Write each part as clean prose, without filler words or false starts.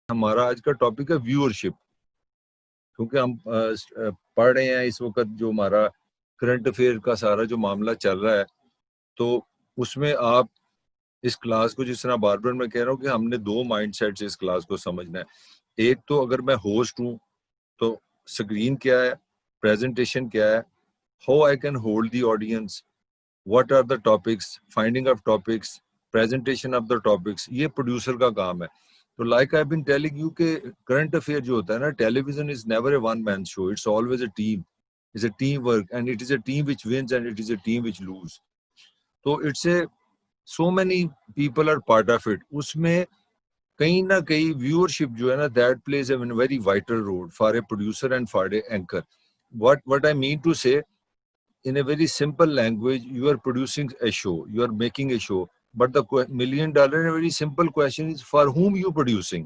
ہمارا آج کا ٹاپک ہے ویورشپ، کیونکہ ہم پڑھ رہے ہیں اس وقت جو ہمارا کرنٹ افیئر کا سارا جو معاملہ چل رہا ہے، تو اس میں آپ اس کلاس کو جس طرح بار بار میں کہہ رہا ہوں کہ ہم نے دو مائنڈ سیٹ سے اس کلاس کو سمجھنا ہے. ایک تو اگر میں ہوسٹ ہوں تو اسکرین کیا ہے، پریزنٹیشن کیا ہے، how I can hold the audience, what are the topics, finding of topics, presentation of the topics, یہ پروڈیوسر کا کام ہے. تو like I been telling you کہ کرنٹ افیئر جو ہوتا ہے نا، television is never a one man show, it's always a team, it's a team work and it is a team which wins and it is a team which loses. تو it's a so many people are part of it. اس میں کہیں نہ کہیں viewership جو ہے نا، that plays a very vital role for a producer and for a anchor. what I mean to say, in a very simple language, you are producing a show, you are making a show, but the $1 million and a very simple question is, for whom you producing?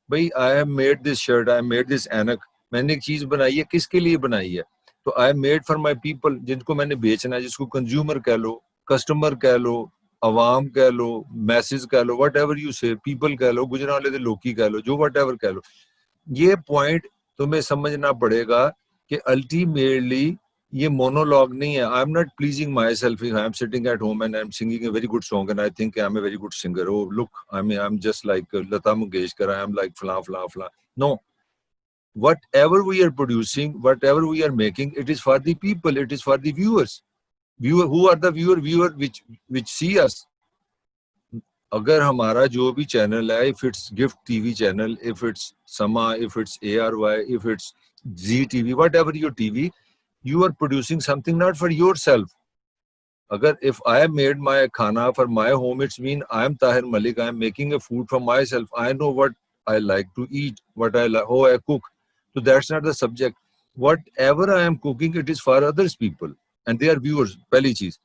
بھائی I have made this shirt, I have made this اینک، میں نے ایک چیز بنائی ہے، کس کے لیے بنائی ہے؟ تو I have made for my people، جن کو میں نے بیچنا ہے، جس کو کنزیومر کہہ لو، کسٹمر کہہ لو، عوام کہہ لو، میسز کہہ لو، وٹ ایور یو سے، پیپل کہہ لو، گجران والے دے لوکی کہہ لو، جو وٹ ایور کہہ لو. یہ پوائنٹ تمہیں سمجھنا پڑے گا کہ الٹیمیٹلی یہ مونولوگ نہیں ہے. I am not pleasing myself. I am sitting at home and I am singing a very good song and I think I am a very good singer. Oh look I am just like Lata Mangeshkar, I am like فلاں فلاں فلاں. نو، whatever we are producing, whatever we are making, it is for the people, it is for the viewers. Who are the viewer which see us. اگر ہمارا جو بھی channel ہے، if it's gift TV channel, if it's Sama, if it's ARY, if it's Zee TV, whatever your TV, you are producing something not for yourself. Agar if I have made my khana for my home, it's mean I am Tahir Malik, I am making a food for myself. I know what I like to eat, what I like, how I cook. So that's not the subject. Whatever I am cooking, it is for others people and they are viewers. پہلی چیز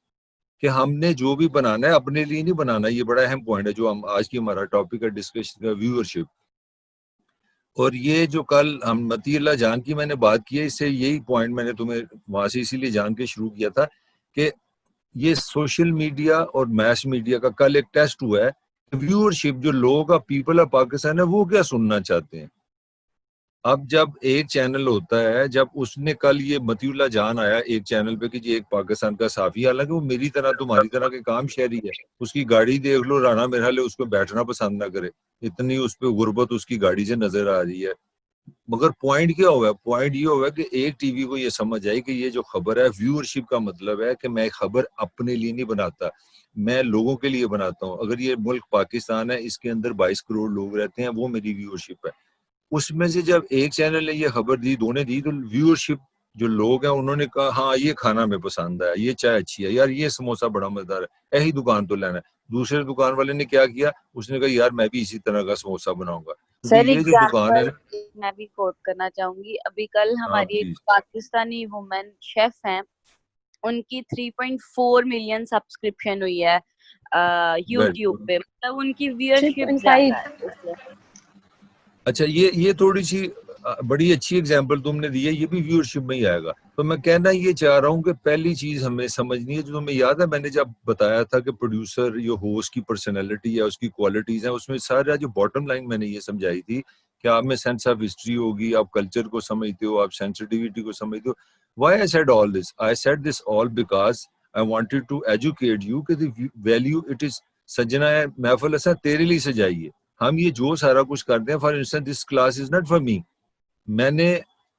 کہ ہم نے جو بھی بنانا ہے اپنے لیے نہیں بنانا. یہ بڑا اہم پوائنٹ ہے جو ہم آج کی ہمارا ٹاپک ہے ڈسکشن کا، ویورشپ. اور یہ جو کل ہم متی اللہ جان کی میں نے بات کی ہے، اس سے یہی پوائنٹ میں نے تمہیں وہاں سے اسی لیے جان کے شروع کیا تھا کہ یہ سوشل میڈیا اور میس میڈیا کا کل ایک ٹیسٹ ہوا ہے. ویورشپ جو لوگ پیپل آف پاکستان ہے وہ کیا سننا چاہتے ہیں. اب جب ایک چینل ہوتا ہے، جب اس نے کل یہ متی اللہ جان آیا ایک چینل پہ کہ جی ایک پاکستان کا صحافی، حالانکہ وہ میری طرح تمہاری طرح کے کام شہری ہے، اس کی گاڑی دیکھ لو، رانا میرا لے اس پہ بیٹھنا پسند نہ کرے، اتنی اس پہ غربت اس کی گاڑی سے نظر آ رہی ہے. مگر پوائنٹ کیا ہوا ہے؟ پوائنٹ یہ ہوا ہے کہ ایک ٹی وی کو یہ سمجھ آئی کہ یہ جو خبر ہے، ویورشپ کا مطلب ہے کہ میں خبر اپنے لیے نہیں بناتا، میں لوگوں کے لیے بناتا ہوں. اگر یہ ملک پاکستان ہے، اس کے اندر 22 کروڑ لوگ رہتے ہیں، وہ میری ویورشپ ہے. اس میں سے جب ایک چینل نے یہ خبر دی، دو نے دی، تو ویورشپ جو لوگ ہیں انہوں نے کہا ہاں یہ کھانا میں پسند ہے، یہ چائے اچھی ہے، یار یہ سموسہ بڑا مزیدار ہے، یہی دکان تو لینا ہے. دوسرے دکان والے نے کیا کیا؟ اس نے کہا یار میں بھی اسی طرح کا سموسہ بناؤں گا. سر یہ جو دکان ہے، میں بھی کوٹ کرنا چاہوں گی. ابھی کل ہماری پلیز. پاکستانی وومن شیف ہیں، ان کی 3.4 ملین سبسکرپشن ہوئی ہے یوٹیوب پہ، مطلب ان کی ویورشپ زیادہ ہے. اچھا یہ تھوڑی سی بڑی اچھی اگزامپل تم نے دی ہے، یہ بھی ویورشپ میں ہی آئے گا. تو میں کہنا یہ چاہ رہا ہوں کہ پہلی چیز ہمیں سمجھنی ہے، جو تمہیں یاد ہے میں نے جب بتایا تھا کہ پروڈیوسر یہ ہوسٹ کی پرسنالٹی ہے، اس کی کوالٹیز ہیں، اس میں سارا جو باٹم لائن میں نے یہ سمجھائی تھی کہ آپ میں سینس آف ہسٹری ہوگی، آپ کلچر کو سمجھتے ہو، آپ سینسٹیوٹی کو سمجھتے ہو. Why I said all this? I said this all because I wanted to educate you کہ دی ویلیو اٹ از. سجنا ہے محفل ایسا تیرے لیے سجائیے. ہم یہ جو سارا کچھ کرتے ہیں، for instance this class is not for me. میں نے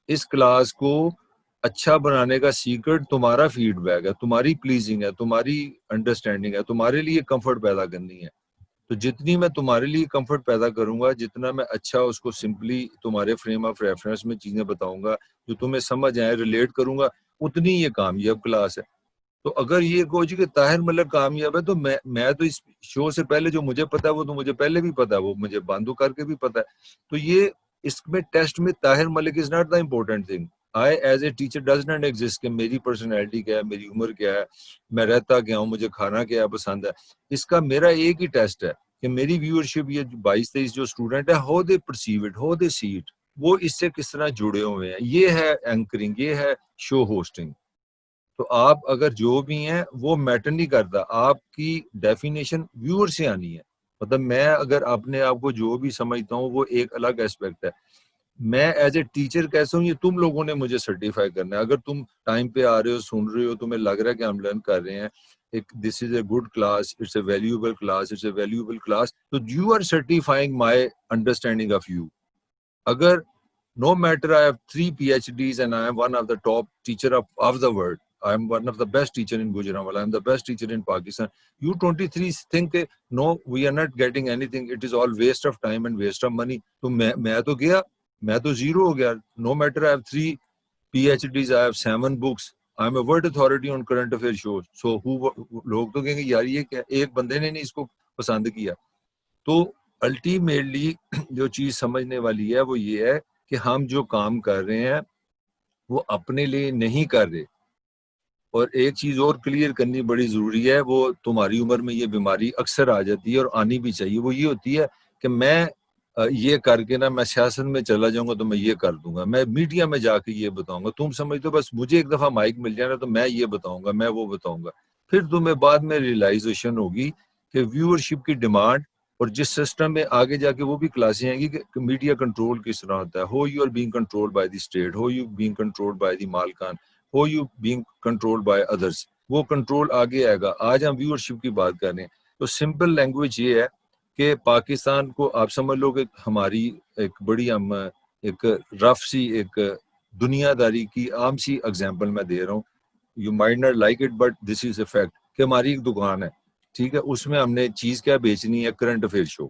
اس کلاس کو اچھا بنانے کا سیکرٹ تمہارا فیڈ بیک ہے، تمہاری پلیزنگ ہے، تمہاری انڈرسٹینڈنگ ہے، تمہارے لیے کمفرٹ پیدا کرنی ہے. تو جتنی میں تمہارے لیے کمفرٹ پیدا کروں گا، جتنا میں اچھا اس کو سمپلی تمہارے فریم آف ریفرنس میں چیزیں بتاؤں گا جو تمہیں سمجھ آئے، ریلیٹ کروں گا، اتنی یہ کامیاب کلاس ہے. تو اگر یہ کہو جی کہ طاہر ملک کامیاب ہے، تو میں تو اس شو سے پہلے جو مجھے پتا ہے وہ تو مجھے پہلے بھی پتا ہے، وہ مجھے باندھو کر کے بھی پتا ہے. تو یہ اس میں ٹیسٹ میں Tahir Malik is not the important thing. I as a teacher does not exist کہ میری پرسنالٹی کیا ہے، میری عمر کیا ہے، میں رہتا کیا ہوں، مجھے کھانا کیا پسند ہے. اس کا میرا ایک ہی ٹیسٹ ہے کہ میری ویورشپ یہ 22-23 جو اسٹوڈنٹ ہے، how they perceive it, how they see it, وہ اس سے کس طرح جڑے ہوئے ہیں. یہ ہے اینکرنگ، یہ ہے شو ہوسٹنگ. تو آپ اگر جو بھی ہیں وہ میٹر نہیں کرتا، آپ کی ڈیفینیشن ویور سے آنی ہے. مطلب میں اگر اپنے آپ کو جو بھی سمجھتا ہوں وہ ایک الگ اسپیکٹ ہے. میں ایز اے ٹیچر کیسا ہوں یہ تم لوگوں نے مجھے سرٹیفائی کرنا ہے. اگر تم ٹائم پہ آ رہے ہو, سن رہے ہو, تمہیں لگ رہا ہے کہ ہم لرن کر رہے ہیں, this is a good class, it's a valuable class, it's a valuable class, تو you are certifying my understanding of you. اگر no matter I have 3 PhDs and I am one of the top teacher of the world, I am one of the best teacher in Gujranwala, I am the best teacher in Pakistan, you 23 think no we are not getting anything, it is all waste of time and waste of money. تو میں تو گیا, میں تو zero ہو گیا. no matter I have 3 PhDs, I have 7 books, I am a world authority on current affairs shows. So لوگ تو کہیں گے یار یہ کیا, ایک بندے نے نہیں اس کو پسند کیا. تو الٹیمیٹلی جو چیز سمجھنے والی ہے وہ یہ ہے کہ ہم جو کام کر رہے ہیں وہ اپنے لیے نہیں کر رہے. اور ایک چیز اور کلیئر کرنی بڑی ضروری ہے, وہ تمہاری عمر میں یہ بیماری اکثر آ جاتی ہے اور آنی بھی چاہیے. وہ یہ ہوتی ہے کہ میں یہ کر کے نا میں سیاست میں چلا جاؤں گا تو میں یہ کر دوں گا, میں میڈیا میں جا کے یہ بتاؤں گا. تم سمجھتے ہو بس مجھے ایک دفعہ مائک مل جائے نا تو میں یہ بتاؤں گا, میں وہ بتاؤں گا. پھر تمہیں بعد میں ریئلائزیشن ہوگی کہ ویورشپ کی ڈیمانڈ اور جس سسٹم میں آگے جا کے وہ بھی کلاسیں آئیں گی کہ میڈیا کنٹرول کس طرح ہوتا ہے. How you are being control by the state, how you being control by the مالکان, how you being control by others, وہ کنٹرول آگے آئے گا. آج ہم ویورشپ کی بات کر رہے ہیں تو سمپل لینگویج یہ ہے کہ پاکستان کو آپ سمجھ لو کہ ہماری ایک بڑی ہم ایک رف سی ایک دنیا داری کی عام سی اگزامپل میں دے رہا ہوں. You might not like it but this is a fact کہ ہماری ایک دکان ہے, ٹھیک ہے, اس میں ہم نے چیز کیا بیچنی ہے, کرنٹ افیئر شو.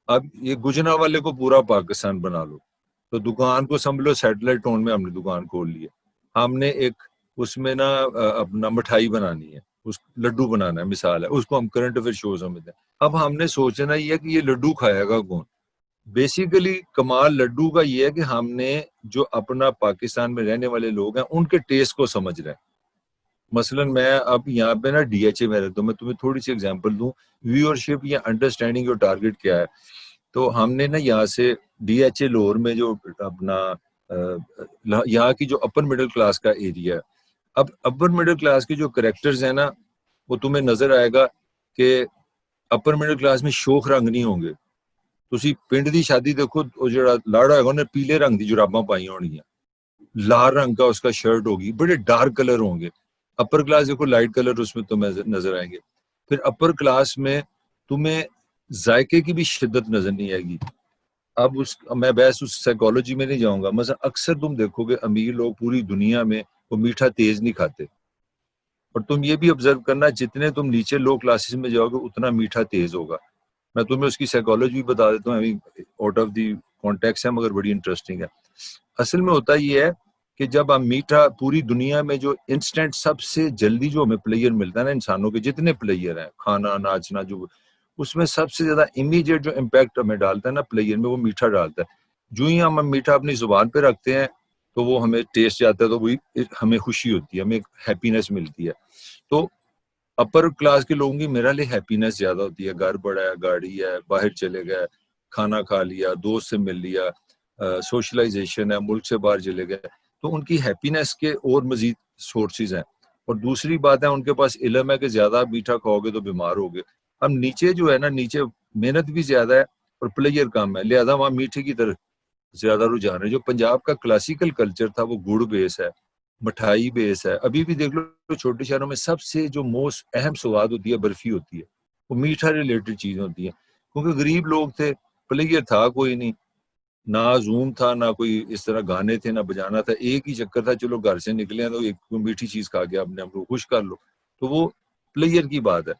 اب یہ گجرانوالے کو پورا پاکستان بنا لو, تو دکان کو سمجھ لو سیٹلائٹ ٹون میں ہم نے دکان کھول لی ہے. ہم نے ایک اس میں نا اپنا مٹھائی بنانی ہے, اس لڈو بنانا ہے مثال ہے, اس کو ہم کرنٹ افیئر شو سمجھتے ہیں. اب ہم نے سوچنا یہ ہے کہ یہ لڈو کھائے گا کون. بیسیکلی کمال لڈو کا یہ ہے کہ ہم نے جو اپنا پاکستان میں رہنے والے لوگ ہیں ان کے ٹیسٹ کو سمجھ رہے ہیں. مثلاً میں اب یہاں پہ نا ڈی ایچ اے میں رہتا ہوں, میں تمہیں تھوڑی سی ایگزامپل دوں, ویورشپ یا انڈرسٹینڈنگ اور ٹارگیٹ کیا ہے. تو ہم نے نا یہاں سے ڈی ایچ اے لور میں جو اپنا یہاں کی جو اپر مڈل کلاس کا ایریا ہے, اب اپر مڈل کلاس کے جو کریکٹرز ہیں نا وہ تمہیں نظر آئے گا کہ اپر مڈل کلاس میں شوخ رنگ نہیں ہوں گے. تسی پنڈ دی شادی دیکھو, وہ جڑا لاڑا ہوگا انہیں پیلے رنگ دی جراباں پائی ہونی ہیں, لال رنگ کا اس کا شرٹ ہوگی, بڑے ڈارک کلر ہوں گے. اپر کلاس دیکھو لائٹ کلر اس میں تمہیں نظر آئیں گے. پھر اپر کلاس میں تمہیں ذائقے کی بھی شدت نظر نہیں آئے گی. اب میں بحث اس سائیکالوجی میں نہیں جاؤں گا. مثلا اکثر تم دیکھو گے امیر لوگ پوری دنیا میں وہ میٹھا تیز نہیں کھاتے, اور تم یہ بھی آبزرو کرنا جتنے تم نیچے لو کلاسز میں جاؤ گے اتنا میٹھا تیز ہوگا. میں تمہیں اس کی سائیکالوجی بھی بتا دیتا ہوں, آؤٹ آف دی کانٹیکس ہے مگر بڑی انٹرسٹنگ ہے. اصل میں ہوتا یہ ہے کہ جب ہم میٹھا پوری دنیا میں جو انسٹنٹ سب سے جلدی جو ہمیں پلیئر ملتا ہے نا, انسانوں کے جتنے پلیئر ہیں, کھانا ناچنا, جو اس میں سب سے زیادہ امیڈیٹ جو امپیکٹ ہمیں ڈالتا ہے نا پلیئر میں, وہ میٹھا ڈالتا ہے. جو ہی ہم میٹھا اپنی زبان پہ رکھتے ہیں تو وہ ہمیں ٹیسٹ جاتا ہے, تو وہی ہمیں خوشی ہوتی ہے, ہمیں ایک ہیپینس ملتی ہے. تو اپر کلاس کے لوگوں کی میرا لیے ہیپینس زیادہ ہوتی ہے. گھر بڑا ہے, گاڑی ہے, باہر چلے گئے, کھانا کھا لیا, دوست سے مل لیا, سوشلائزیشن ہے, ملک سے باہر چلے گئے, تو ان کی ہیپینس کے اور مزید سورسز ہیں. اور دوسری بات ہے ان کے پاس علم ہے کہ زیادہ میٹھا کھاؤ گے تو بیمار ہوگے. ہم نیچے جو ہے نا, نیچے محنت بھی زیادہ ہے اور پلیئر کم ہے, لہذا وہاں میٹھے کی طرف زیادہ رجحان ہے. جو پنجاب کا کلاسیکل کلچر تھا وہ گڑ بیس ہے, مٹھائی بیس ہے. ابھی بھی دیکھ لو چھوٹے شہروں میں سب سے جو موسٹ اہم سواد ہوتی ہے برفی ہوتی ہے, وہ میٹھا ریلیٹڈ چیز ہوتی ہے. کیونکہ غریب لوگ تھے, پلیئر تھا کوئی نہیں, نہ زوم تھا, نہ کوئی اس طرح گانے تھے, نہ بجانا تھا. ایک ہی چکر تھا, چلو گھر سے نکلے ہیں تو ایک میٹھی چیز کھا کے اپنے آپ کو خوش کر لو. تو وہ پلیئر کی بات ہے.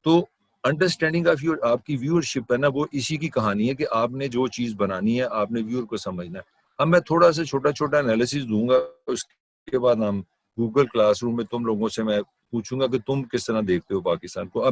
تو انڈرسٹینڈنگ آف یور, آپ کی ویورشپ ہے نا, وہ اسی کی کہانی ہے کہ آپ نے جو چیز بنانی ہے آپ نے ویور کو سمجھنا ہے. اب میں تھوڑا سا چھوٹا انالیسس دوں گا, اس کے بعد ہم گوگل کلاس روم میں تم لوگوں سے میں پوچھوں گا کہ تم کس طرح دیکھتے ہو پاکستان کو. اب